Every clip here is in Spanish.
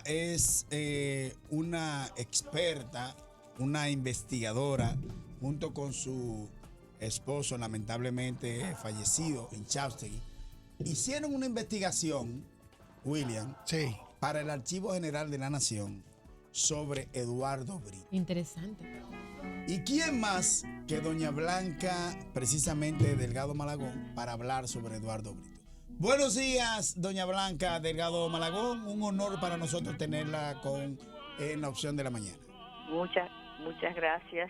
es una experta, una investigadora, junto con su esposo, lamentablemente fallecido en Chapstegui. Hicieron una investigación, William, Sí. para el Archivo General de la Nación sobre Eduardo Brito. Interesante. ¿Y quién más que doña Blanca, precisamente Delgado Malagón, para hablar sobre Eduardo Brito? Buenos días, doña Blanca Delgado Malagón. Un honor para nosotros tenerla en la opción de la mañana. Muchas gracias.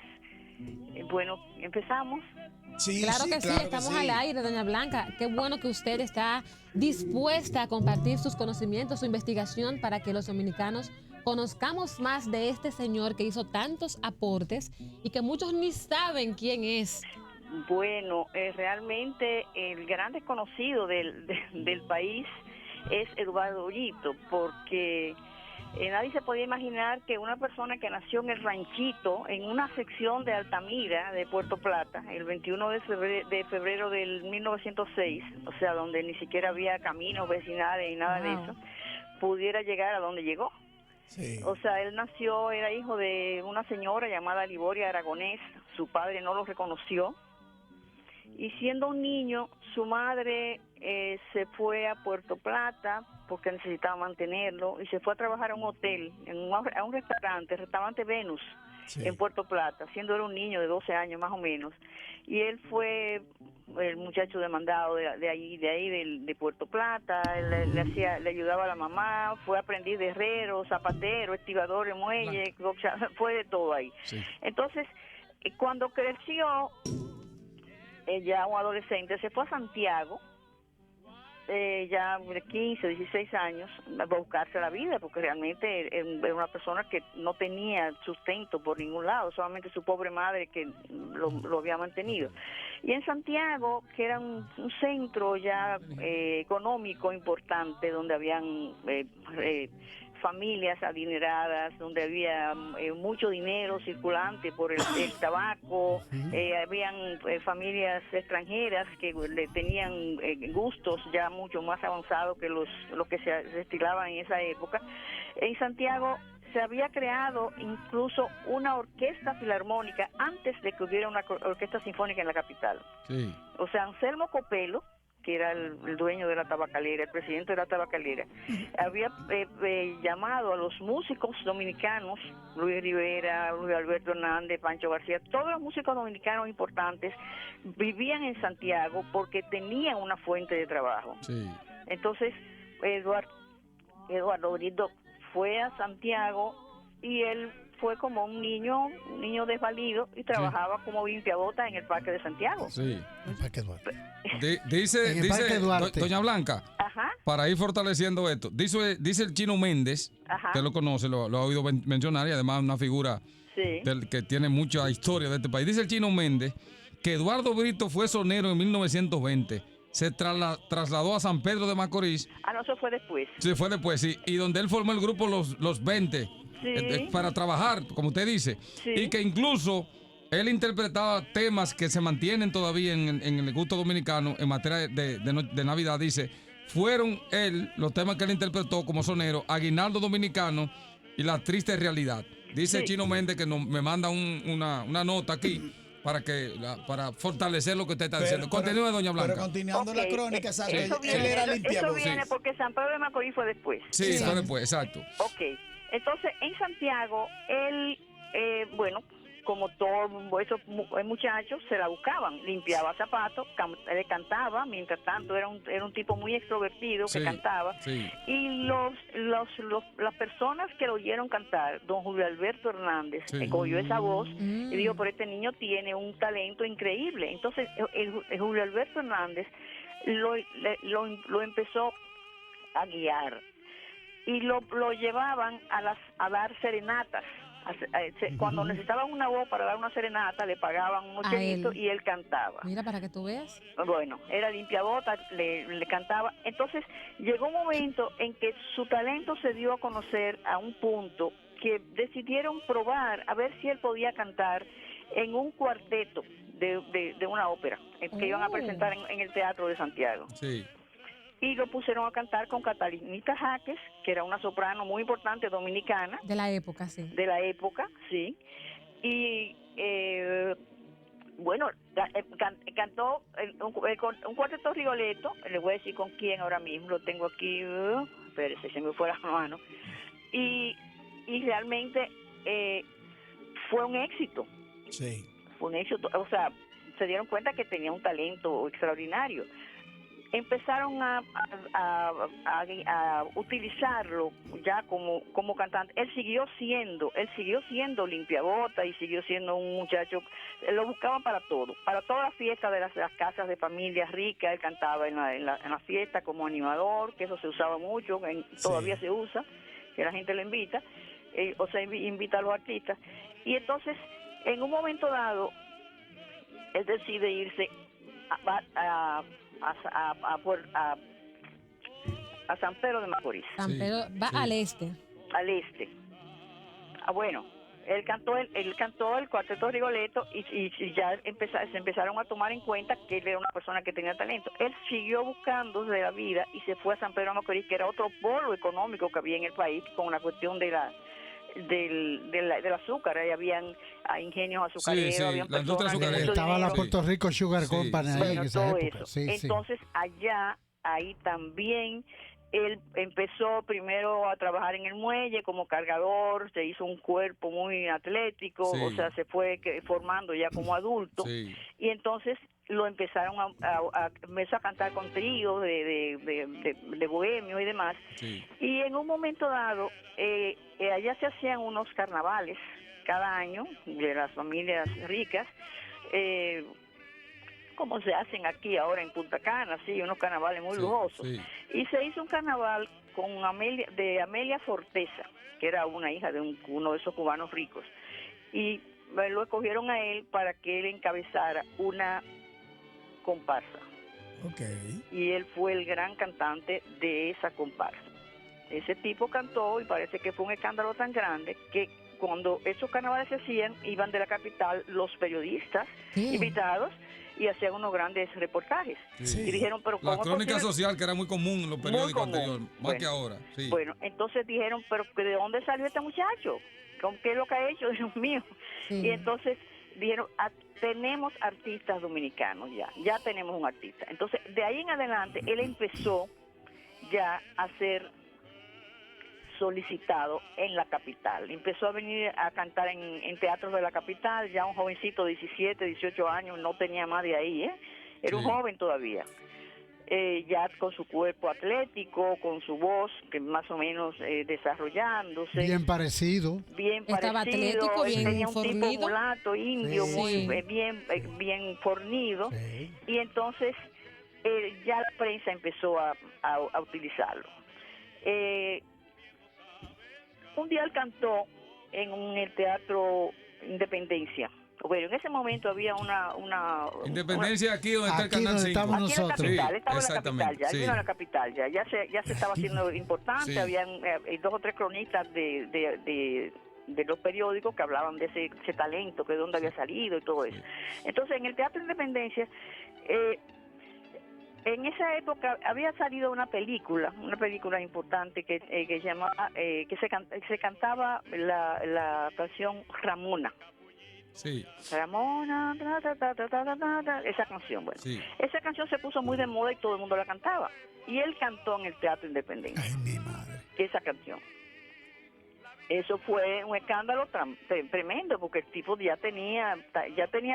Bueno, empezamos. Sí, Claro que sí, claro estamos que sí. al aire, doña Blanca. Qué bueno que usted está dispuesta a compartir sus conocimientos, su investigación, para que los dominicanos conozcamos más de este señor que hizo tantos aportes y que muchos ni saben quién es. Bueno, realmente el gran desconocido del país es Eduardo Brito, porque nadie se podía imaginar que una persona que nació en el ranchito, en una sección de Altamira, de Puerto Plata, el 21 de febrero del 1906, o sea, donde ni siquiera había caminos vecinales ni nada de eso, pudiera llegar a donde llegó. Sí. O sea, él nació, era hijo de una señora llamada Liboria Aragonés, su padre no lo reconoció, y siendo un niño, su madre se fue a Puerto Plata porque necesitaba mantenerlo y se fue a trabajar a un hotel, a un restaurante Venus, Sí. en Puerto Plata, siendo él un niño de 12 años más o menos. Y él fue el muchacho demandado de Puerto Plata, le ayudaba a la mamá, fue aprendiz de herrero, zapatero, estibador de muelle, fue de todo ahí. Sí. Entonces, cuando creció, ya un adolescente, se fue a Santiago, ya de 15, 16 años, a buscarse la vida, porque realmente era una persona que no tenía sustento por ningún lado, solamente su pobre madre que lo había mantenido. Y en Santiago, que era un centro ya económico importante, donde habían familias adineradas, donde había mucho dinero circulante por el tabaco, habían familias extranjeras que le tenían gustos ya mucho más avanzados que los que se destilaban en esa época. En Santiago se había creado incluso una orquesta filarmónica antes de que hubiera una orquesta sinfónica en la capital. Sí. O sea, Anselmo Copelo, que era el dueño de la tabacalera, el presidente de la tabacalera, había llamado a los músicos dominicanos, Luis Rivera, Luis Alberto Hernández, Pancho García, todos los músicos dominicanos importantes vivían en Santiago porque tenían una fuente de trabajo. Sí. Entonces, Eduardo Brito fue a Santiago y él fue como un niño desvalido y trabajaba como limpiabota en el Parque de Santiago. Sí. El Parque Duarte. En el Parque Duarte. Doña Blanca, Ajá, para ir fortaleciendo esto, dice el Chino Méndez, Ajá. que lo conoce, lo ha oído mencionar y además una figura sí. que tiene mucha historia de este país. Dice el Chino Méndez que Eduardo Brito fue sonero en 1920, se trasladó a San Pedro de Macorís. Ah, no, eso fue después. Sí, fue después, sí, y donde él formó el grupo Los 20, Sí. para trabajar, como usted dice, Sí. y que incluso él interpretaba temas que se mantienen todavía en el gusto dominicano en materia de Navidad. Dice, fueron los temas que él interpretó como sonero, Aguinaldo Dominicano y La Triste Realidad. Dice Sí. Chino Méndez que me manda una nota aquí para fortalecer lo que usted está diciendo. Continúe, doña Blanca. Pero continuando la crónica, exacto, Eso él viene, era eso limpiador. viene Sí. porque San Pedro de Macorís fue después. Sí, Sí. fue después, exacto. Ok, entonces en Santiago, él, bueno, como todos esos muchachos, se la buscaban, limpiaba zapatos, le cantaba, mientras tanto era un tipo muy extrovertido que Sí, cantaba, sí. y las personas que lo oyeron cantar, don Julio Alberto Hernández, Sí. oyó esa voz y dijo, pero este niño tiene un talento increíble. Entonces el Julio Alberto Hernández lo empezó a guiar y lo llevaban a dar serenatas. Cuando necesitaban una voz para dar una serenata, le pagaban unos A chelitos él. y él cantaba. Mira, para que tú veas. Bueno, era limpiabota, le cantaba. Entonces llegó un momento en que su talento se dio a conocer a un punto que decidieron probar a ver si él podía cantar en un cuarteto de una ópera que iban a presentar en el Teatro de Santiago. Sí. Y lo pusieron a cantar con Catalinita Jaques, que era una soprano muy importante dominicana. De la época, sí. De la época, sí. Y bueno, cantó un cuarteto Rigoletto, le voy a decir con quién ahora mismo, lo tengo aquí, espérese, se me fue la mano. Y realmente fue un éxito. Sí. Fue un éxito, o sea, se dieron cuenta que tenía un talento extraordinario. Empezaron a utilizarlo ya como cantante. Él siguió siendo limpiabota y siguió siendo un muchacho. Lo buscaban para todo, para todas las fiestas de las casas de familias ricas. Él cantaba en la fiesta como animador, que eso se usaba mucho, todavía se usa, que la gente lo invita, o sea, invita a los artistas. Y entonces, en un momento dado, él decide irse a San Pedro de Macorís. San Pedro va al este. Al este. Bueno, él cantó el cuarteto Rigoletto y ya se empezaron a tomar en cuenta que él era una persona que tenía talento. Él siguió buscando de la vida y se fue a San Pedro de Macorís, que era otro polo económico que había en el país, con la cuestión del azúcar. Ahí habían ingenios azucareros, habían la industria azucarera. Estaba la Puerto Rico Sugar Company ahí en esa todo época. eso. Entonces ahí también él empezó primero a trabajar en el muelle como cargador, se hizo un cuerpo muy atlético, o sea, se fue formando ya como adulto, y entonces lo empezaron empezó a cantar con tríos de bohemio y demás, y en un momento dado allá se hacían unos carnavales cada año de las familias ricas, como se hacen aquí ahora en Punta Cana, sí, unos carnavales muy lujosos. Y se hizo un carnaval con Amelia Forteza, que era una hija de uno de esos cubanos ricos. Y lo escogieron a él para que él encabezara una comparsa. Okay. Y él fue el gran cantante de esa comparsa. Ese tipo cantó y parece que fue un escándalo tan grande que cuando esos carnavales se hacían, iban de la capital los periodistas invitados y hacían unos grandes reportajes. Y dijeron, pero la crónica social, que era muy común en los periódicos anteriores, más que ahora. Bueno, entonces dijeron, pero ¿de dónde salió este muchacho? ¿Qué es lo que ha hecho? Dios mío. Y entonces dijeron, tenemos artistas dominicanos ya tenemos un artista. Entonces, de ahí en adelante, él empezó ya a ser solicitado en la capital. Empezó a venir a cantar en teatros de la capital, ya un jovencito de 17, 18 años, no tenía más de ahí, era un joven todavía. Ya con su cuerpo atlético, con su voz, que más o menos desarrollándose. Bien parecido. Estaba atlético, bien tenía un fornido. tipo mulato, indio, muy bien fornido. Y entonces ya la prensa empezó a utilizarlo. Un día él cantó en el Teatro Independencia. Bueno, en ese momento había una Independencia aquí donde está el Canal 5. Estamos nosotros. Aquí en la capital, estaba en la capital ya, él vino a la capital ya se estaba haciendo importante, habían 2 o 3 cronistas de los periódicos que hablaban de ese talento, que de dónde había salido y todo eso. Entonces, en el Teatro Independencia, en esa época había salido una película importante que llamaba, que se cantaba la canción Ramona. Ramona, esa canción, bueno. Esa canción se puso muy de moda y todo el mundo la cantaba. Y él cantó en el Teatro Independencia. Ay, mi madre. Esa canción. Eso fue un escándalo tremendo, porque el tipo ya tenía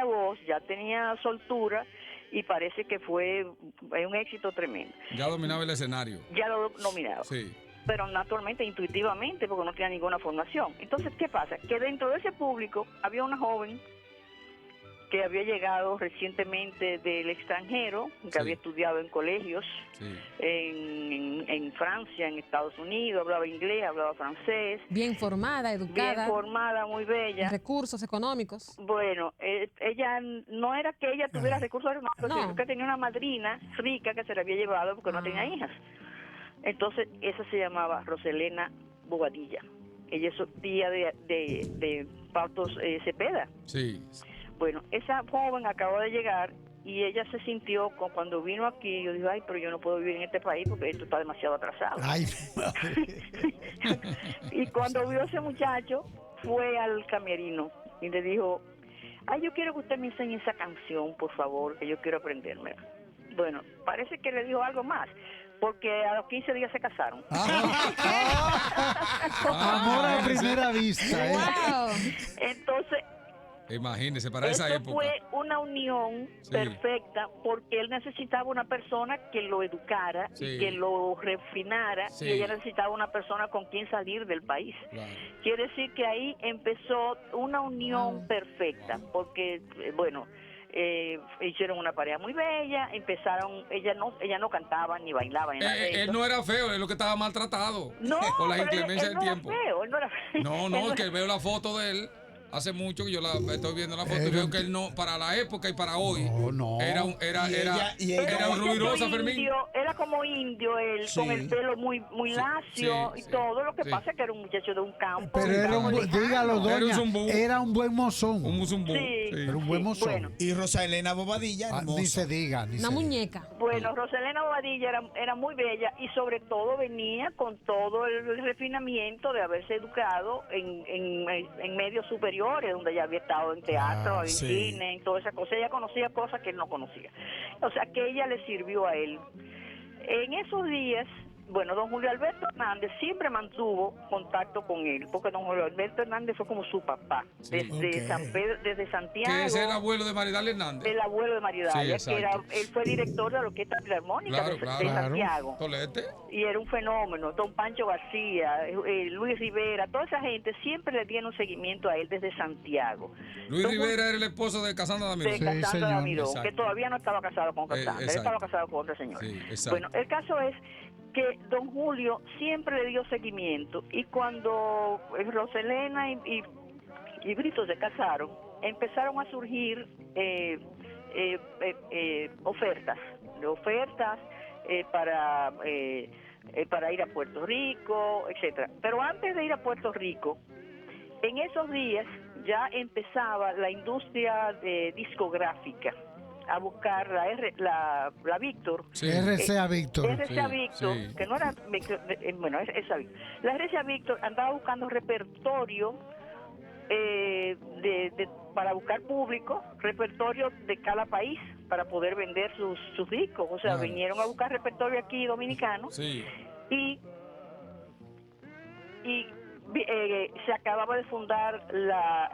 voz, ya tenía soltura, y parece que fue un éxito tremendo. Ya dominaba el escenario. Ya lo dominaba. Pero naturalmente, intuitivamente, porque no tenía ninguna formación. Entonces, ¿qué pasa? Que dentro de ese público había una joven que había llegado recientemente del extranjero, que había estudiado en colegios en Francia, en Estados Unidos, hablaba inglés, hablaba francés. Bien formada, educada. Bien formada, muy bella. Recursos económicos. Bueno, ella no era que ella tuviera recursos económicos, sino que tenía una madrina rica que se la había llevado porque no tenía hijas. Entonces, esa se llamaba Roselena Bobadilla. Ella es tía de Pastos Cepeda. Sí. Bueno, esa joven acabó de llegar y ella se sintió, cuando vino aquí, yo dije, ay, pero yo no puedo vivir en este país porque esto está demasiado atrasado. Ay, madre. Y cuando vio a ese muchacho, fue al camerino y le dijo, ay, yo quiero que usted me enseñe esa canción, por favor, que yo quiero aprendérmela. Bueno, parece que le dijo algo más, porque a los 15 días se casaron. Amor a primera vista, ¿eh? Wow. Entonces, Imagínese, para esa eso época. fue una unión Sí. perfecta, porque él necesitaba una persona que lo educara Sí. y que lo refinara, Sí. y ella necesitaba una persona con quien salir del país. Claro. Quiere decir que ahí empezó una unión Wow. perfecta, porque, bueno, hicieron una pareja muy bella, empezaron, ella no cantaba ni bailaba ni nada de Él eso. no era feo, es lo que estaba maltratado. No, por la pero inclemencia él del no era tiempo. feo, él no era feo. No, Él no, era- que veo la foto de él hace mucho que yo la estoy viendo la foto y Era veo un que él no, para la época y para hoy, No. era Pero ruidosa, muchacho Fermín. indio, era como indio él, Sí. con el pelo muy Sí, lacio sí, y sí, todo. Lo que sí. pasa es que era un muchacho de un campo. Pero de un era campo un, lejano. dígalo, Era un doña, zumbú. era un buen mozón. Un zumbú. Sí. Sí. Era un buen mozón. Bueno. Y Rosa Elena Bobadilla, Ah, hermosa. ni se diga, ni Una se diga. muñeca. Bueno, Roselena Bobadilla era muy bella y sobre todo venía con todo el refinamiento de haberse educado en medios superiores, donde ella había estado en teatro, en sí. cine, en todas esas cosas. Ella conocía cosas que él no conocía. O sea, que ella le sirvió a él. En esos días, bueno, don Julio Alberto Hernández siempre mantuvo contacto con él, porque don Julio Alberto Hernández fue como su papá, Sí. desde Ok. San Pedro, desde Santiago. Que es el abuelo de Maridal Hernández. El abuelo de Maridalia, Sí, que era, exacto. él fue director de la Orquesta Filarmónica Claro, de claro. Santiago. Tolete. Y era un fenómeno. Don Pancho García, Luis Rivera, toda esa gente siempre le dieron seguimiento a él desde Santiago. Luis Don Rivera era el esposo de Casandra de Damirón. Sí, Casandra señor. Damirón, Exacto. que todavía no estaba casado con Casandra, él exacto. estaba casado con otra señora. Sí, exacto. Bueno, el caso es que don Julio siempre le dio seguimiento y cuando Roselena y Brito se casaron, empezaron a surgir ofertas para ir a Puerto Rico, etcétera. Pero antes de ir a Puerto Rico, en esos días ya empezaba la industria discográfica a buscar la Víctor. Sí. RCA Víctor. RCA Sí, Víctor, sí. que no era, bueno, esa Víctor. La RCA Víctor andaba buscando repertorio para buscar público, repertorio de cada país para poder vender sus discos. O sea, Claro. vinieron a buscar repertorio aquí dominicano Sí. y se acababa de fundar la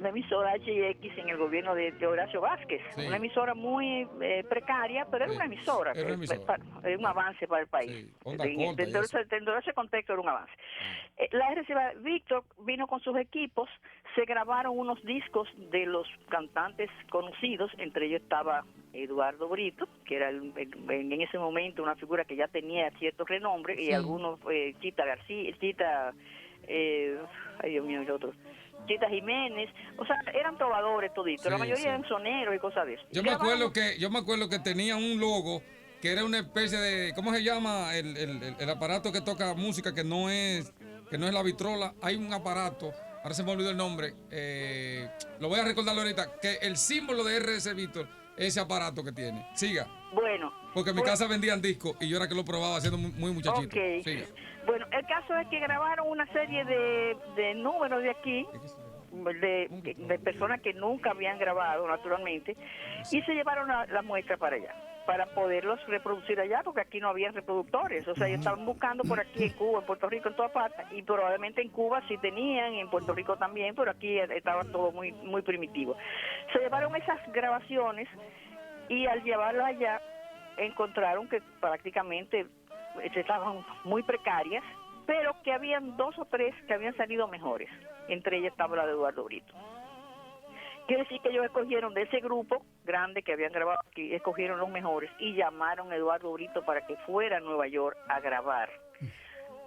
emisora HX en el gobierno de Horacio Vázquez, Sí. una emisora muy precaria, pero era Sí. una emisora, Era una emisora. era un avance para el país. Sí, onda corta y Dentro eso. de ese contexto era un avance. La RCA Víctor vino con sus equipos, se grabaron unos discos de los cantantes conocidos, entre ellos estaba Eduardo Brito, que era en ese momento una figura que ya tenía cierto renombre, y Sí. algunos, Chita García, ay Dios mío, el otro, Chita Jiménez, o sea, eran trovadores toditos, la Sí, mayoría sí. eran soneros y cosas de eso. Yo me acuerdo que tenía un logo que era una especie de, ¿cómo se llama? El aparato que toca música que no es la vitrola. Hay un aparato, ahora se me olvidó el nombre, lo voy a recordar ahorita, que el símbolo de RS Víctor es ese aparato que tiene. Siga. Bueno. Porque en mi pues- casa vendían discos y yo era que lo probaba siendo muy muchachito. Ok. Siga. Bueno, el caso es que grabaron una serie de números de aquí, de personas que nunca habían grabado, naturalmente, y se llevaron la muestra para allá, para poderlos reproducir allá, porque aquí no había reproductores. O sea, ellos estaban buscando por aquí, en Cuba, en Puerto Rico, en todas partes, y probablemente en Cuba sí tenían, en Puerto Rico también, pero aquí estaba todo muy primitivo. Se llevaron esas grabaciones y al llevarlas allá, encontraron que prácticamente estaban muy precarias, pero que habían 2 o 3 que habían salido mejores. Entre ellas estaba la de Eduardo Brito. Quiere decir que ellos escogieron de ese grupo grande que habían grabado aquí, escogieron los mejores y llamaron a Eduardo Brito para que fuera a Nueva York a grabar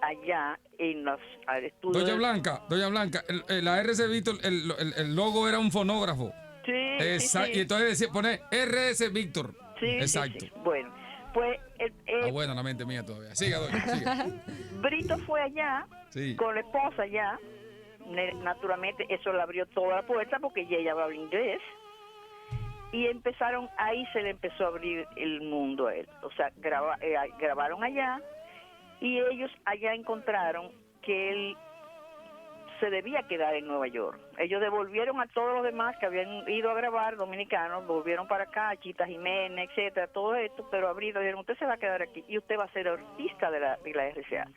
allá en los estudios. Doña Blanca, la RS Víctor, el logo era un fonógrafo. Sí, Exacto. sí, sí. Y entonces ponía RS Víctor. Sí, sí, Exacto. sí. Bueno, pues Buena la mente mía todavía. Siga, doña, siga. Brito fue allá Sí. con la esposa allá. Naturalmente eso le abrió toda la puerta porque ella hablaba inglés. y empezaron, ahí se le empezó a abrir el mundo a él. O sea, grabaron allá y ellos allá encontraron que él se debía quedar en Nueva York. Ellos devolvieron a todos los demás que habían ido a grabar, dominicanos, volvieron para acá, Chita Jiménez, etcétera, todo esto, pero a Brito dijeron, usted se va a quedar aquí y usted va a ser artista de la RCA.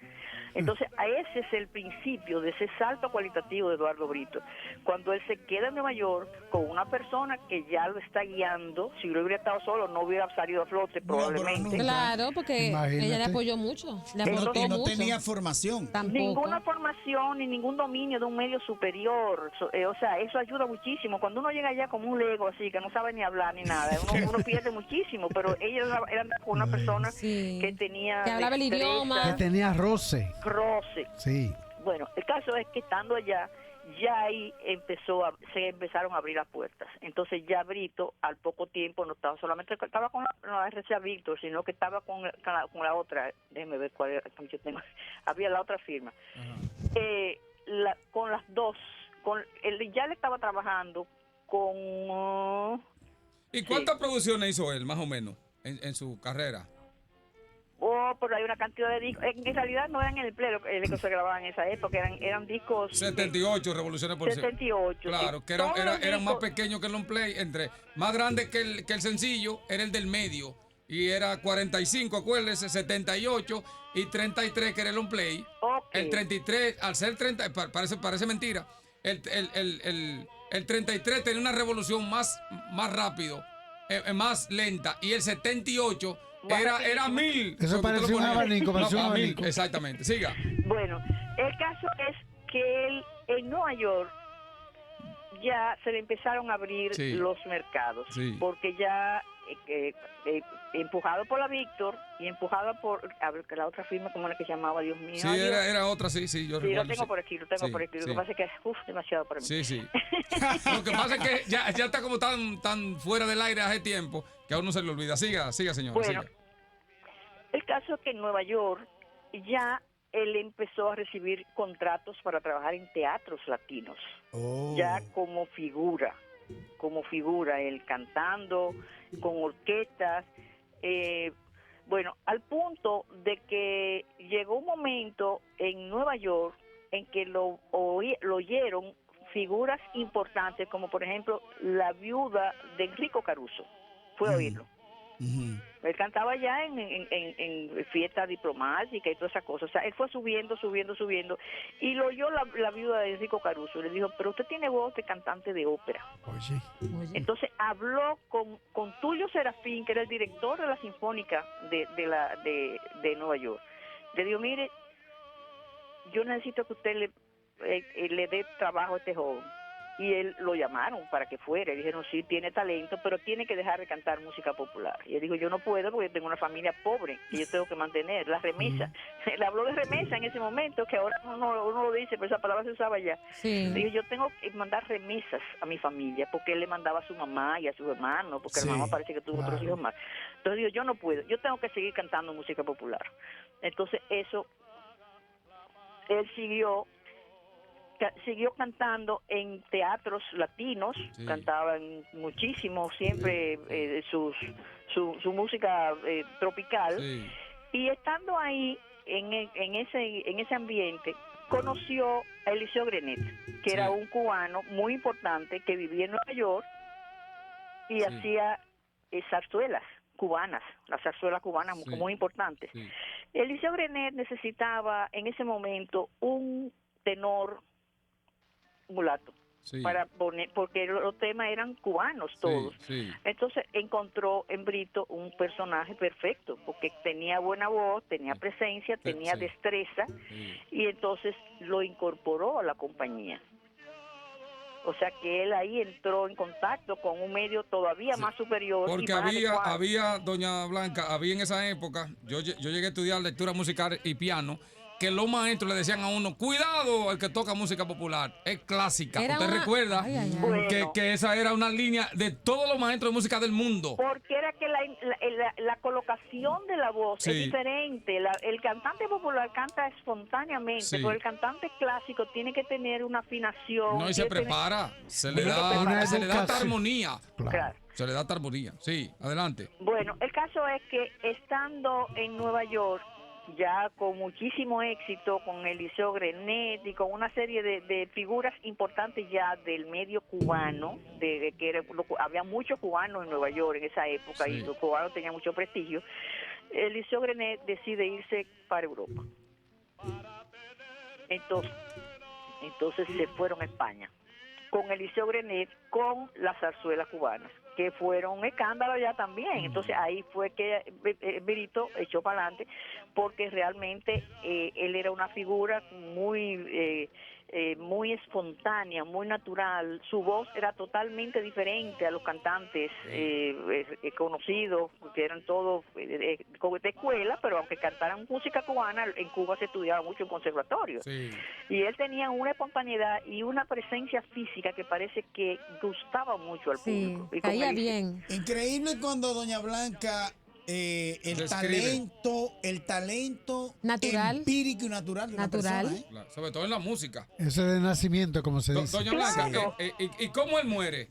Entonces, a ese es el principio de ese salto cualitativo de Eduardo Brito. Cuando él se queda en Nueva York con una persona que ya lo está guiando, si lo hubiera estado solo, no hubiera salido a flote probablemente. Claro, porque Imagínate. ella le apoyó mucho, le aportó Y no mucho. tenía formación. Tampoco. Ninguna formación ni ningún dominio de un medio superior. O sea, eso ayuda muchísimo. Cuando uno llega allá como un lego así, que no sabe ni hablar ni nada, uno pierde muchísimo. Pero ella era una persona Sí. que tenía... Que hablaba el destreza, idioma. Que tenía roce. roce. Sí. Bueno, el caso es que estando allá, ya ahí se empezaron a abrir las puertas. Entonces ya Brito, al poco tiempo, no estaba solamente estaba con la RCA Víctor, sino que estaba con la otra, déjeme ver cuál era, yo tengo, había la otra firma. Con las dos, él ya le estaba trabajando con... ¿Y cuántas producciones hizo él, más o menos, en su carrera? Pero hay una cantidad de discos. En realidad no eran el pleno que se grababan en esa época, eran discos. 78 revoluciones por 78. Claro, sí. que Todos los eran más discos- pequeños que el long play. Más grande que el sencillo era el del medio. Y era 45, acuérdese, 78 y 33 que era el long play. Ok. El 33, al ser 30, parece mentira. El 33 tenía una revolución más rápido, más lenta. Y el 78 era 1000. Eso parecía un abanico, parecía un abanico. Exactamente, siga. Bueno, el caso es que él en Nueva York ya se le empezaron a abrir Sí. los mercados, Sí. porque ya empujado por la Víctor y empujado por a ver, que la otra firma, como era que se llamaba, Dios mío. Sí, Ay, Dios. era otra, sí, yo Sí, lo recuerdo. tengo por aquí, lo tengo Sí, por aquí. Lo sí. que pasa es que es demasiado para mí. Sí, sí. Lo que pasa es que ya está como tan fuera del aire hace tiempo que a uno se le olvida. Siga, señora. Bueno, siga. el caso es que en Nueva York ya él empezó a recibir contratos para trabajar en teatros latinos, ya como figura, él cantando, con orquestas, bueno, al punto de que llegó un momento en Nueva York en que lo oyeron figuras importantes, como por ejemplo la viuda de Enrico Caruso, fue a oírlo. Él cantaba ya en fiestas diplomáticas y todas esas cosas. O sea, él fue subiendo y lo oyó la viuda de Enrico Caruso. Le dijo, pero usted tiene voz de cantante de ópera. Oye. Entonces habló con Tulio Serafín, que era el director de la Sinfónica de Nueva York. Le dijo, mire, yo necesito que usted le dé trabajo a este joven. Y él lo llamaron para que fuera. Y dijeron, sí, tiene talento, pero tiene que dejar de cantar música popular. Y él dijo, yo no puedo porque tengo una familia pobre y yo tengo que mantener la remesa. Él habló de remesa en ese momento, que ahora uno lo dice, pero esa palabra se usaba ya. Sí. Dijo, yo tengo que mandar remesas a mi familia, porque él le mandaba a su mamá y a sus hermanos, porque Sí, la mamá parece que tuvo otros hijos más. Entonces dijo, yo no puedo, yo tengo que seguir cantando música popular. Entonces eso, él siguió cantando en teatros latinos, Sí. cantaban muchísimo siempre su música tropical, Sí. y estando ahí en ese ambiente conoció a Eliseo Grenet, que Sí. era un cubano muy importante que vivía en Nueva York y Sí. hacía zarzuelas cubanas, las zarzuelas cubanas Sí. muy importantes. Sí. Eliseo Grenet necesitaba en ese momento un tenor mulato Sí. para poner, porque los temas eran cubanos todos. Sí. Entonces encontró en Brito un personaje perfecto, porque tenía buena voz, tenía presencia, tenía Sí. destreza, Sí. y entonces lo incorporó a la compañía. O sea que él ahí entró en contacto con un medio todavía Sí. más superior. Porque y más adecuado. había, doña Blanca, había en esa época, yo llegué a estudiar lectura musical y piano, que los maestros le decían a uno, cuidado el que toca música popular, es clásica. Era ¿Usted una- recuerda Ay, ay, ay. Bueno. que esa era una línea de todos los maestros de música del mundo? Porque era que la colocación de la voz Sí. es diferente. El cantante popular canta espontáneamente, Sí. pero el cantante clásico tiene que tener una afinación. No, y se tiene que tener- prepara, se le Tiene que da preparar. esta Una armonía. Claro. Claro. Se le da armonía. Sí, adelante. Bueno, el caso es que estando en Nueva York, ya con muchísimo éxito, con Eliseo Grenet y con una serie de figuras importantes ya del medio cubano, había muchos cubanos en Nueva York en esa época, Sí. y los cubanos tenían mucho prestigio. Eliseo Grenet decide irse para Europa. Entonces se fueron a España con Eliseo Grenet, con las zarzuelas cubanas, que fueron un escándalo ya también. Entonces ahí fue que Benito echó para adelante, porque realmente él era una figura muy espontánea, muy natural. Su voz era totalmente diferente a los cantantes conocidos, que eran todos de escuela, pero aunque cantaran música cubana, en Cuba se estudiaba mucho en conservatorio. Sí. Y él tenía una espontaneidad y una presencia física que parece que gustaba mucho al Sí, público. Y con caía Eliseo- bien. Increíble cuando Doña Blanca, el Describe. talento Natural. empírico y natural de una Natural. persona, ¿eh? Claro, sobre todo en la música. Ese de nacimiento, como se dice. Doña Blanca, Claro. ¿y cómo él muere?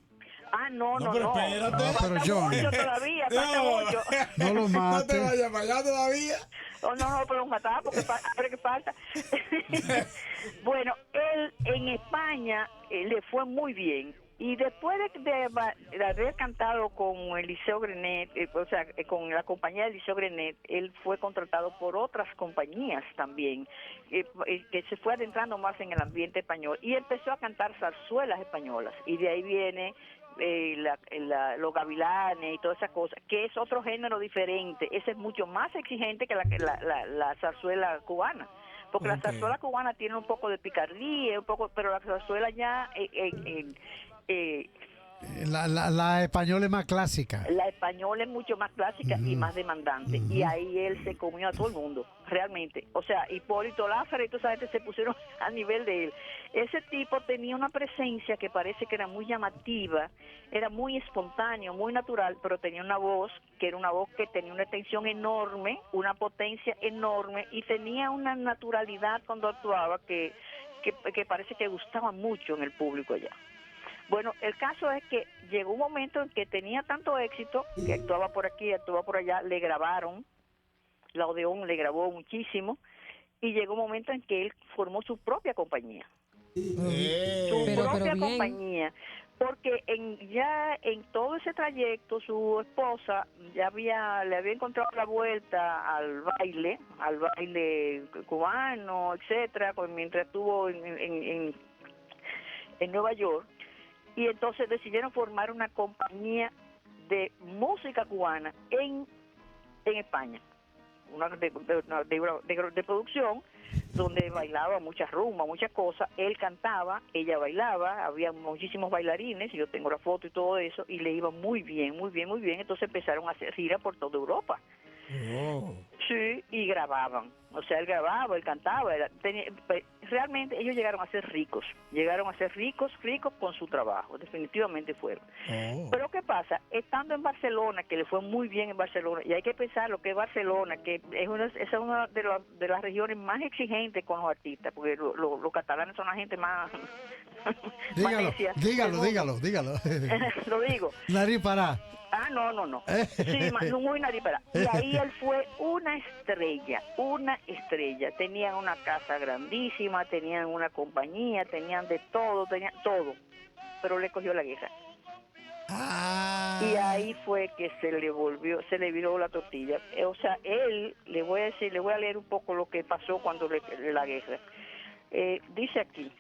Ah, no, No, no, pero no. espérate. Ah, pero Falta John. mucho todavía, falta mucho. No lo No te mate. vayas para allá todavía. Oh, no, pero matar porque ahora que falta. Bueno, él en España le fue muy bien. Y después de haber cantado con Eliseo Grenet, con la compañía de Eliseo Grenet, él fue contratado por otras compañías también, que se fue adentrando más en el ambiente español y empezó a cantar zarzuelas españolas. Y de ahí viene los gavilanes y todas esas cosas, que es otro género diferente. Ese es mucho más exigente que la zarzuela cubana. Porque la Ok. zarzuela cubana tiene un poco de picardía, pero la zarzuela ya La española es más clásica. la española es mucho más clásica y más demandante. Y ahí él se comió a todo el mundo, realmente. O sea, Hipólito Lázaro y toda esa gente se pusieron a nivel de él. Ese tipo tenía una presencia que parece que era muy llamativa, era muy espontáneo, muy natural, pero tenía una voz que era una voz que tenía una extensión enorme, una potencia enorme y tenía una naturalidad cuando actuaba que parece que gustaba mucho en el público allá. Bueno, el caso es que llegó un momento en que tenía tanto éxito, que actuaba por aquí, actuaba por allá, le grabaron, la Odeón le grabó muchísimo, y llegó un momento en que él formó su propia compañía. Su Pero propia bien. compañía, porque ya en todo ese trayecto su esposa le había encontrado la vuelta al baile cubano, etcétera, mientras estuvo en Nueva York. Y entonces decidieron formar una compañía de música cubana en España, una de producción, donde bailaba muchas rumbas, muchas cosas. Él cantaba, ella bailaba, había muchísimos bailarines, yo tengo la foto y todo eso, y le iba muy bien, muy bien, muy bien. Entonces empezaron a hacer gira por toda Europa. Sí, y grababan. O sea, él grababa, él cantaba. Realmente ellos llegaron a ser ricos. Llegaron a ser ricos con su trabajo. Definitivamente fueron. Pero ¿qué pasa? Estando en Barcelona, que le fue muy bien en Barcelona, y hay que pensar lo que es Barcelona, que esa es una de las regiones más exigentes con los artistas, porque los catalanes son la gente más... más necia del mundo. dígalo. Lo digo. Nariz para. Ah, no. Sí, muy narípera. Y ahí él fue una estrella. Tenían una casa grandísima, tenían una compañía, tenían de todo, pero le cogió la guerra. Y ahí fue que se le viró la tortilla. O sea, él, le voy a leer un poco lo que pasó cuando la guerra. Dice aquí,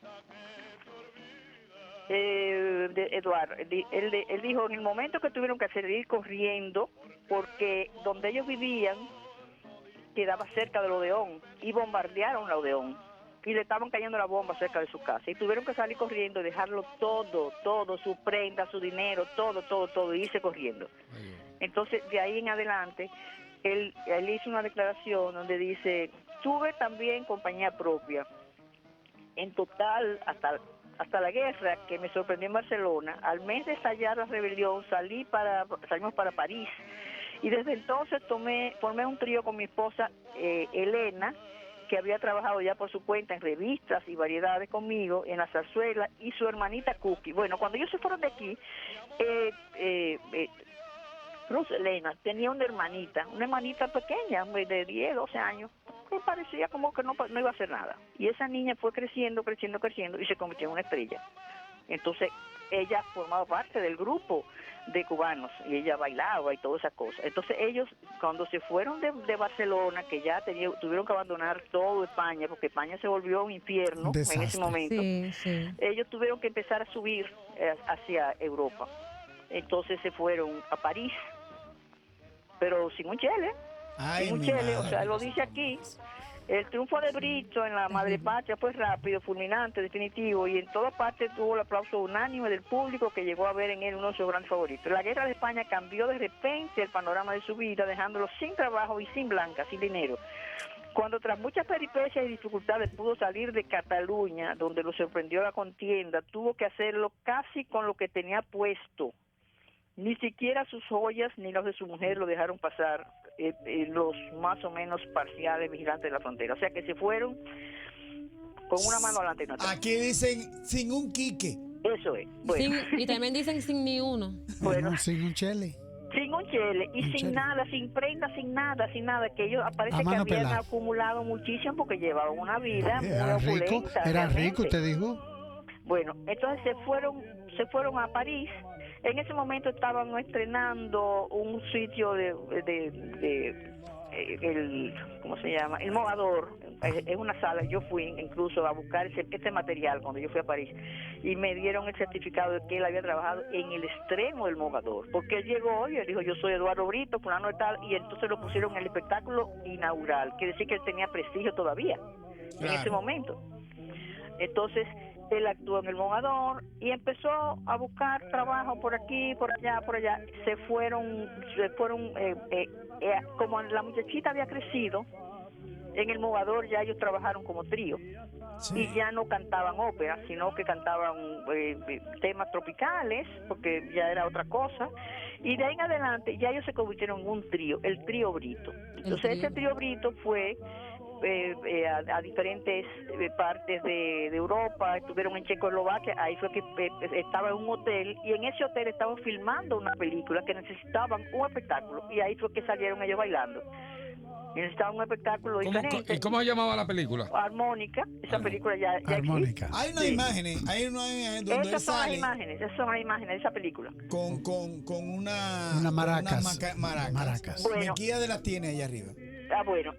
Eduardo, él dijo, en el momento que tuvieron que salir corriendo, porque donde ellos vivían quedaba cerca del Odeón, y bombardearon la Odeón, y le estaban cayendo la bomba cerca de su casa, y tuvieron que salir corriendo y dejarlo todo, su prenda, su dinero, todo, y irse corriendo. Entonces, de ahí en adelante, él hizo una declaración donde dice, tuve también compañía propia. En total, hasta la guerra, que me sorprendió en Barcelona, al mes de estallar la rebelión, salimos para París. Y desde entonces formé un trío con mi esposa Elena, que había trabajado ya por su cuenta en revistas y variedades conmigo, en la zarzuela, y su hermanita Cookie. Bueno, cuando ellos se fueron de aquí, Ruth Elena tenía una hermanita pequeña, de 10, 12 años, que parecía como que no iba a hacer nada. Y esa niña fue creciendo y se convirtió en una estrella. Entonces, ella formaba parte del grupo de cubanos y ella bailaba y todas esas cosas. Entonces ellos, cuando se fueron de Barcelona, que ya tuvieron que abandonar todo España, porque España se volvió un infierno en ese momento, ellos tuvieron que empezar a subir hacia Europa. Entonces se fueron a París, pero sin un chele, o sea, lo dice aquí. El triunfo de Brito en la Madre Patria fue rápido, fulminante, definitivo, y en todas partes tuvo el aplauso unánime del público, que llegó a ver en él uno de sus grandes favoritos. La guerra de España cambió de repente el panorama de su vida, dejándolo sin trabajo y sin blanca, sin dinero. Cuando tras muchas peripecias y dificultades pudo salir de Cataluña, donde lo sorprendió la contienda, tuvo que hacerlo casi con lo que tenía puesto. Ni siquiera sus joyas ni los de su mujer lo dejaron pasar los más o menos parciales vigilantes de la frontera. O sea que se fueron con una mano adelante y una atrás. Aquí dicen sin un quique. Eso es. Bueno. Y también dicen sin ni uno. Bueno, sin un chele. Sin un chele y sin nada, sin prenda, sin nada, que ellos parece que habían acumulado muchísimo porque llevaban una vida muy opulenta. Era rico, usted dijo. Bueno, entonces se fueron a París. En ese momento estaban estrenando un sitio ¿cómo se llama? El Mogador. Es una sala. Yo fui incluso a buscar este material cuando yo fui a París y me dieron el certificado de que él había trabajado en el estreno del Mogador, porque él llegó y él dijo: yo soy Eduardo Brito, fulano de tal, y entonces lo pusieron en el espectáculo inaugural. Quiere decir que él tenía prestigio todavía en ese momento. Entonces él actuó en el Mogador y empezó a buscar trabajo por aquí, por allá. Se fueron como la muchachita había crecido en el Mogador, ya ellos trabajaron como trío. Sí. Y ya no cantaban ópera, sino que cantaban temas tropicales, porque ya era otra cosa. Y de ahí en adelante ya ellos se convirtieron en un trío, el trío Brito. Entonces ese trío Brito fue a diferentes partes de Europa. Estuvieron en Checoslovaquia, ahí fue que estaba en un hotel, y en ese hotel estaban filmando una película que necesitaban un espectáculo, y ahí fue que salieron ellos bailando. Necesitaban un espectáculo diferente. ¿Y cómo se llamaba la película? Armónica. Esa película ya Armónica. Hay unas imágenes, donde esas son sale esas son las imágenes de esa película. con una maracas. Maracas. Bueno, Mequía de las tiene ahí arriba. Bueno,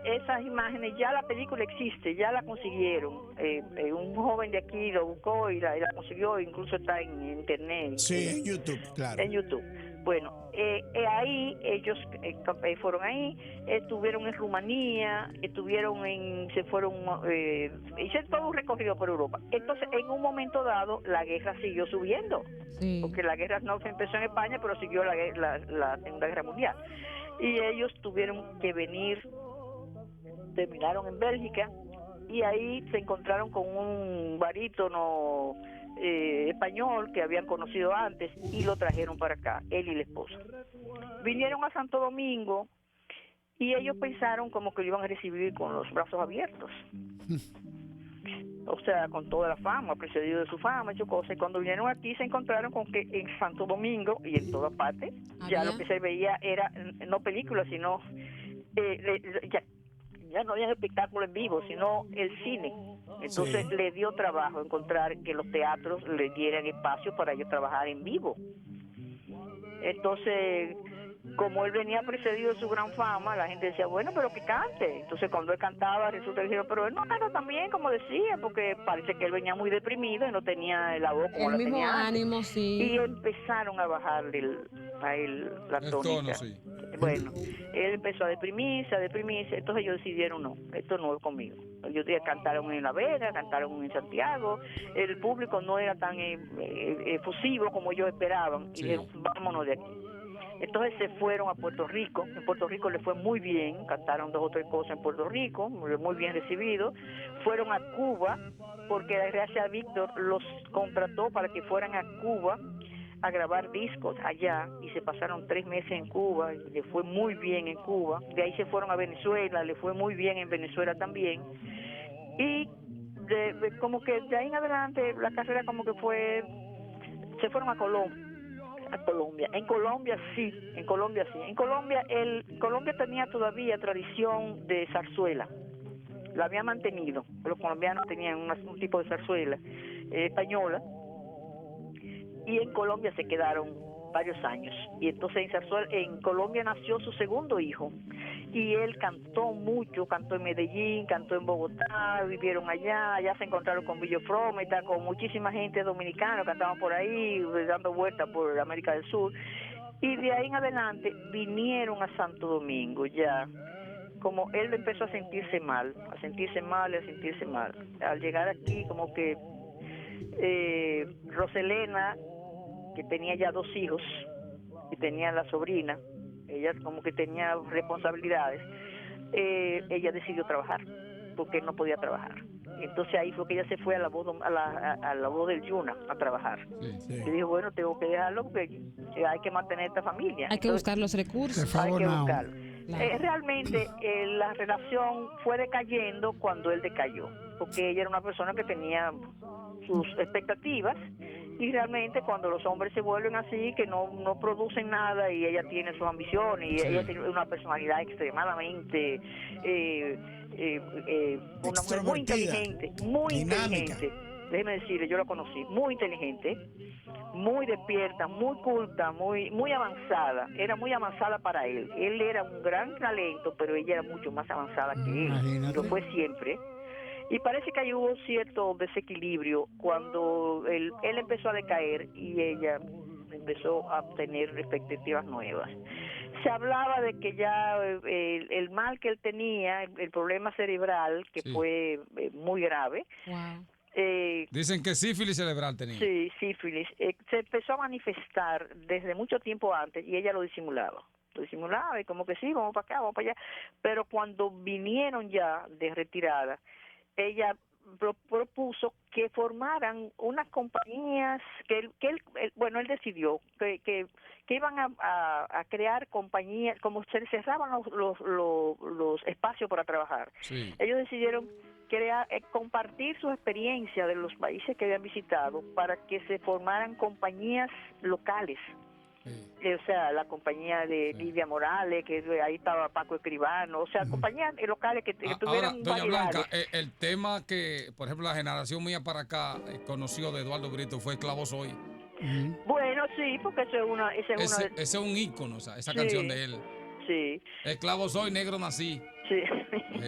esas imágenes ya la película existe, ya la consiguieron. Un joven de aquí lo buscó y la consiguió, incluso está en internet. Sí, en YouTube, claro. En YouTube. Bueno, ahí ellos fueron ahí, estuvieron en Rumanía, hicieron todo un recorrido por Europa. Entonces, en un momento dado, la guerra siguió subiendo, porque la guerra no se empezó en España, pero siguió la Segunda Guerra Mundial. Y ellos tuvieron que venir, terminaron en Bélgica, y ahí se encontraron con un barítono español que habían conocido antes y lo trajeron para acá, él y la esposa. Vinieron a Santo Domingo y ellos pensaron como que lo iban a recibir con los brazos abiertos. O sea, con toda la fama, precedido de su fama y su cosa. Y cuando vinieron aquí se encontraron con que en Santo Domingo y en todas partes ya lo que se veía era no películas, sino ya no había espectáculo en vivo, sino el cine. Entonces le dio trabajo encontrar que los teatros le dieran espacio para ellos trabajar en vivo. Entonces, como él venía precedido de su gran fama, la gente decía, bueno, pero que cante. Entonces, cuando él cantaba, resulta que dijeron, pero él no canta tan bien como decía, porque parece que él venía muy deprimido y no tenía la voz como la tenía. El mismo ánimo, sí. Y empezaron a bajarle a él la tónica. Sí. Bueno, él empezó a deprimirse, entonces ellos decidieron, no, esto no es conmigo. Ellos cantaron en La Vega, cantaron en Santiago, el público no era tan efusivo como ellos esperaban, y dijeron, vámonos de aquí. Entonces se fueron a Puerto Rico. En Puerto Rico les fue muy bien, cantaron 2 o 3 cosas en Puerto Rico, muy bien recibidos. Fueron a Cuba, porque gracias a Víctor los contrató para que fueran a Cuba a grabar discos allá y se pasaron 3 meses en Cuba, y le fue muy bien en Cuba. De ahí se fueron a Venezuela, le fue muy bien en Venezuela también. Y como que de ahí en adelante la carrera como que se fueron a Colombia. En Colombia sí. En Colombia Colombia tenía todavía tradición de zarzuela, la había mantenido. Los colombianos tenían un tipo de zarzuela española, y en Colombia se quedaron varios años. Y entonces en Colombia nació su segundo hijo, y él cantó mucho, cantó en Medellín, cantó en Bogotá, vivieron allá se encontraron con Billo Frometa, con muchísima gente dominicana que andaban por ahí dando vueltas por América del Sur, y de ahí en adelante vinieron a Santo Domingo. Ya como él empezó a sentirse mal. Al llegar aquí, como que Roselena, que tenía ya 2 hijos y tenía la sobrina, ella como que tenía responsabilidades, ella decidió trabajar porque él no podía trabajar. Entonces ahí fue que ella se fue a la voz del Yuna a trabajar. Sí. Y dijo, bueno, tengo que dejarlo porque hay que mantener esta familia. Hay que buscar los recursos. Hay que buscarlo. Claro. Realmente la relación fue decayendo cuando él decayó, porque ella era una persona que tenía sus expectativas, y realmente cuando los hombres se vuelven así, que no producen nada, y ella tiene sus ambiciones, y ella tiene una personalidad extremadamente una mujer muy inteligente, déjeme decirle, yo la conocí, muy inteligente, muy despierta, muy culta, muy avanzada. Era muy avanzada para él. Él era un gran talento, pero ella era mucho más avanzada que él. Imagínate. Lo fue siempre. Y parece que ahí hubo cierto desequilibrio cuando él empezó a decaer y ella empezó a tener expectativas nuevas. Se hablaba de que ya el mal que él tenía, el problema cerebral, que fue muy grave. Wow. Dicen que sífilis cerebral tenía. Sí, sífilis. Se empezó a manifestar desde mucho tiempo antes, y ella lo disimulaba y como que sí, vamos para acá, vamos para allá. Pero cuando vinieron ya de retirada, ella propuso que formaran unas compañías que él decidió que iban a crear compañías, como se cerraban los espacios para trabajar. Sí. Ellos decidieron compartir su experiencia de los países que habían visitado para que se formaran compañías locales. O sea, la compañía de Lidia Morales, que ahí estaba Paco Escribano, o sea, compañías locales que tuvieran Ahora, doña Blanca, variedades. el tema que, por ejemplo, la generación mía para acá conoció de Eduardo Brito fue Esclavo Soy. Bueno, sí, porque Ese es un ícono, o sea, esa canción de él. Sí. Esclavo soy, negro nací. Sí.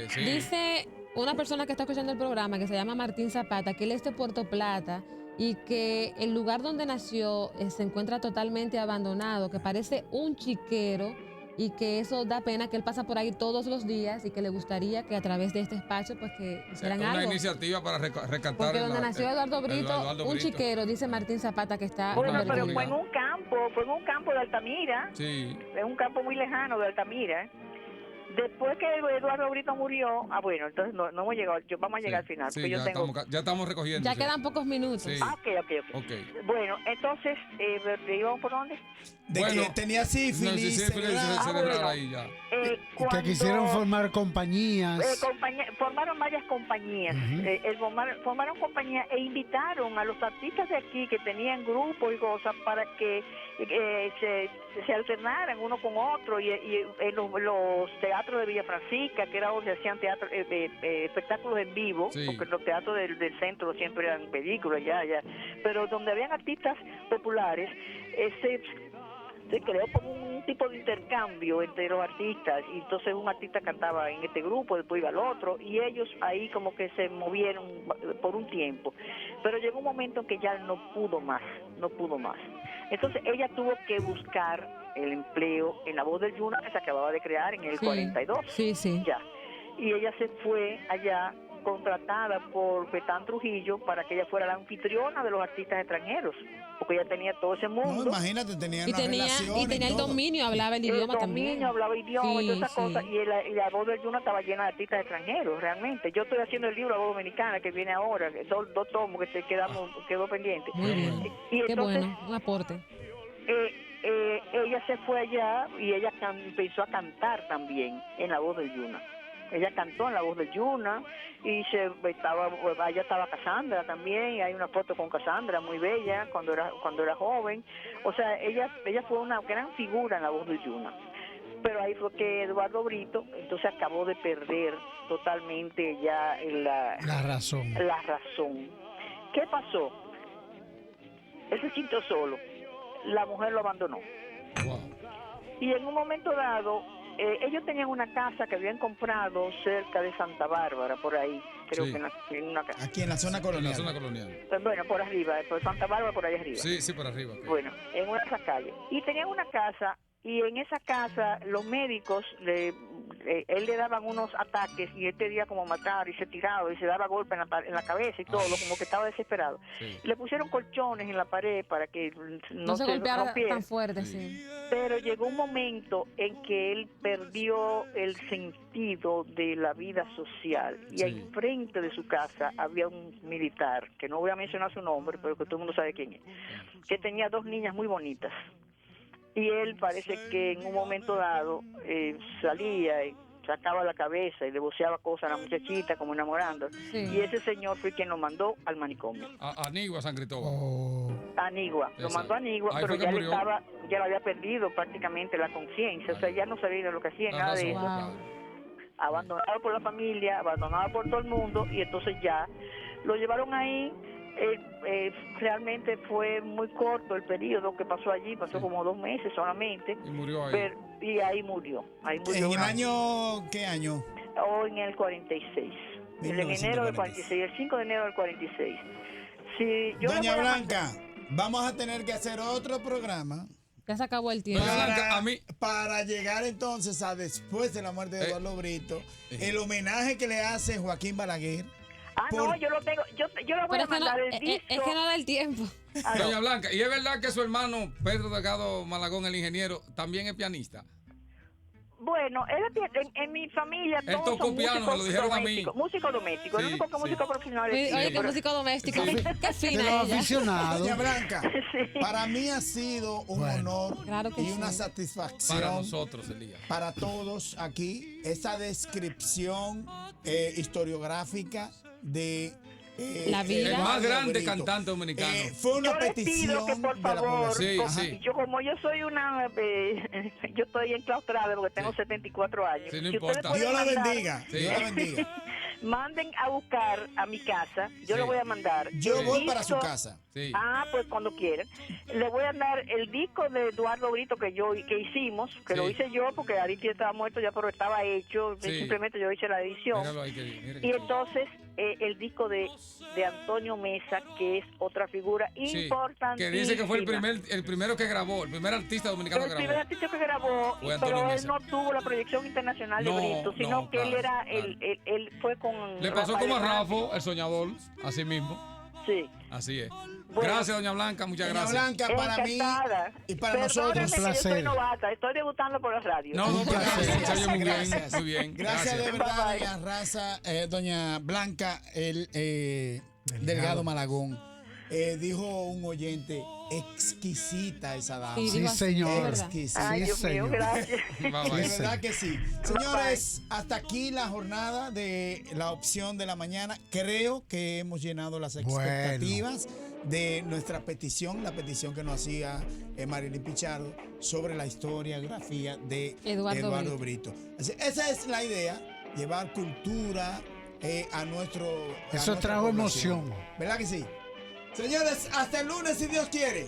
Sí. Dice una persona que está escuchando el programa, que se llama Martín Zapata, que él es de Puerto Plata y que el lugar donde nació se encuentra totalmente abandonado, que parece un chiquero, y que eso da pena, que él pasa por ahí todos los días y que le gustaría que a través de este espacio pues que hicieran Una algo. iniciativa para rescatar. Porque donde nació Eduardo Brito, un chiquero, dice Martín Zapata, que está... Bueno, Una pero comunidad. fue en un campo de Altamira. Sí. Es un campo muy lejano de Altamira. Después que Eduardo Brito murió, bueno, entonces no hemos llegado, vamos a llegar al final, Sí, porque ya estamos recogiendo. Ya sí. quedan pocos minutos. Sí. Ok. Bueno, entonces, ¿íbamos por dónde? De Bueno, que tenía sífilis cerebral. cerebral ahí ya. Y que quisieron formar compañías. Formaron varias compañías. Formaron compañías e invitaron a los artistas de aquí que tenían grupos y cosas para que se alternaran uno con otro, y en los teatros de Villa Francisca, que era donde se hacían espectáculos en vivo, porque los teatros del centro siempre eran películas, pero donde habían artistas populares, se creó como un tipo de intercambio entre los artistas, y entonces un artista cantaba en este grupo, después iba al otro, y ellos ahí como que se movieron por un tiempo, pero llegó un momento en que ya no pudo más. Entonces ella tuvo que buscar el empleo en la Voz del Yuna, que se acababa de crear en el 42. Sí. Ya. Y ella se fue allá, contratada por Betán Trujillo, para que ella fuera la anfitriona de los artistas extranjeros, porque ella tenía todo ese mundo. No, imagínate, tenía una relación y tenía el todo. dominio, hablaba el idioma también. Hablaba idioma y todas esas Sí. cosas, y la Voz del Yuna estaba llena de artistas extranjeros, realmente. Yo estoy haciendo el libro La Voz Dominicana, que viene ahora, dos tomos que quedó pendiente. Muy bien. Y Qué entonces, bueno, un aporte. ella se fue allá y ella empezó a cantar también en La Voz del Yuna. Ella cantó en La Voz del Yuna y allá estaba Cassandra también, y hay una foto con Cassandra muy bella cuando era joven. O sea, ella fue una gran figura en La Voz del Yuna. Pero ahí fue que Eduardo Brito entonces acabó de perder totalmente ya La razón. la razón. ¿Qué pasó? Él se sintió solo, la mujer lo abandonó. Wow. Y en un momento dado, ellos tenían una casa que habían comprado cerca de Santa Bárbara, por ahí, creo Sí. que en una casa. Aquí en la zona En colonial. la zona colonial. Bueno, por arriba, por Santa Bárbara, por ahí arriba. Sí, sí, por arriba. Ok. Bueno, en una de esas calles. Y tenían una casa, y en esa casa los médicos, él le daban unos ataques, y él pedía como matar, y se tiraba, y se daba golpe en la cabeza y todo, como que estaba desesperado. Sí. Le pusieron colchones en la pared para que No se golpeara rompiera. tan fuerte, sí. Pero llegó un momento en que él perdió el sentido de la vida social, y Sí. enfrente de su casa había un militar, que no voy a mencionar su nombre, pero que todo el mundo sabe quién es, que tenía 2 niñas muy bonitas. Y él parece que en un momento dado salía y sacaba la cabeza y le voceaba cosas a la muchachita como enamorando. Sí. Y ese señor fue quien lo mandó al manicomio. A Nigua, San Cristóbal. Oh, A Anigua, lo Exacto. mandó a Anigua, Ahí pero fue que ya murió. ya lo había perdido prácticamente la conciencia, o sea, ya no sabía de lo que hacía, La nada de razón, eso, Wow. abandonado por la familia, abandonado por todo el mundo, y entonces ya lo llevaron ahí. Realmente fue muy corto el periodo que pasó allí, pasó Sí. como 2 meses solamente, Y murió ahí. y ahí murió. ¿En el año qué año? O en el 46, en enero del 46, el 5 de enero del 46. Si yo le Doña voy a Blanca, vamos a tener que hacer otro programa Ya se acabó el tiempo. Doña Blanca, para, a mí- para llegar entonces a después de la muerte de Eduardo Brito, el homenaje que le hace Joaquín Balaguer. no, por- yo lo tengo, yo le voy Pero a es que, no, mandar el es disco. que no da el tiempo. Ah, no. Doña Blanca, ¿y es verdad que su hermano Pedro Delgado Malagón, el ingeniero, también es pianista? Bueno, en mi familia Él todos tocó son piano, me lo músicos dijeron a mí. domésticos, músicos domésticos. El Sí, único que sí. músico profesional es Oye, él, que pero- músico doméstico. Sí. Qué de fina los ella. aficionados. Doña Blanca, Sí. para mí ha sido un Bueno. honor Claro que y una sí. satisfacción Para nosotros, Elías. para todos aquí esa descripción historiográfica de La vida. El más Eduardo grande Brito. cantante dominicano. Fue una Yo les petición pido que por de la favor, población. Sí, sí. yo como yo soy una, yo estoy enclaustrada porque tengo Sí. 74 años. Sí, no Si ustedes importa. pueden Dios la mandar- bendiga. Sí. Dios la bendiga. Manden a buscar a mi casa, yo Sí. le voy a mandar. Yo el voy para su disco- casa. Sí. Pues cuando quieran. Le voy a dar el disco de Eduardo Brito que hicimos, que Sí. lo hice yo porque Aristi estaba muerto ya, pero estaba hecho. Sí. Simplemente yo hice la edición. Míralo ahí, mira qué Y chulo. entonces el disco de Antonio Mesa, que es otra figura Sí, importantísima. que dice que fue el primero que grabó, el primer artista dominicano El que primer grabó. artista que grabó, Fue Antonio pero él Mesa. no tuvo la proyección internacional No, de Brito, sino no, que él claro, era, claro. él fue con... Le pasó Rafael como a Hernández. Rafa, el soñador, así mismo. Sí. Así es. Bueno. Gracias, doña Blanca, muchas Doña gracias. Blanca, para mí Encantada. y para Perdónenme nosotros. que yo soy placer. novata, estoy debutando por la radio. No, no, Un pero placer. se oye muy bien, Gracias. muy bien. Gracias de verdad, Bye, bye. doña Raza, doña Blanca, Delgado Malagón. Dijo un oyente, exquisita esa dama. Sí, Sí, digo así, señor. es verdad. Exquisita. Ay, Sí, Dios mío, señor. gracias. Bye, De bye. Sí. verdad que sí. Señores, hasta aquí la jornada de la opción de la mañana. Creo que hemos llenado las expectativas de nuestra petición, la petición que nos hacía Marilyn Pichardo sobre la historiografía de Eduardo Brito. Esa es la idea, llevar cultura a nuestro... a Eso nuestra trajo población. emoción. ¿Verdad que sí? Señores, hasta el lunes si Dios quiere.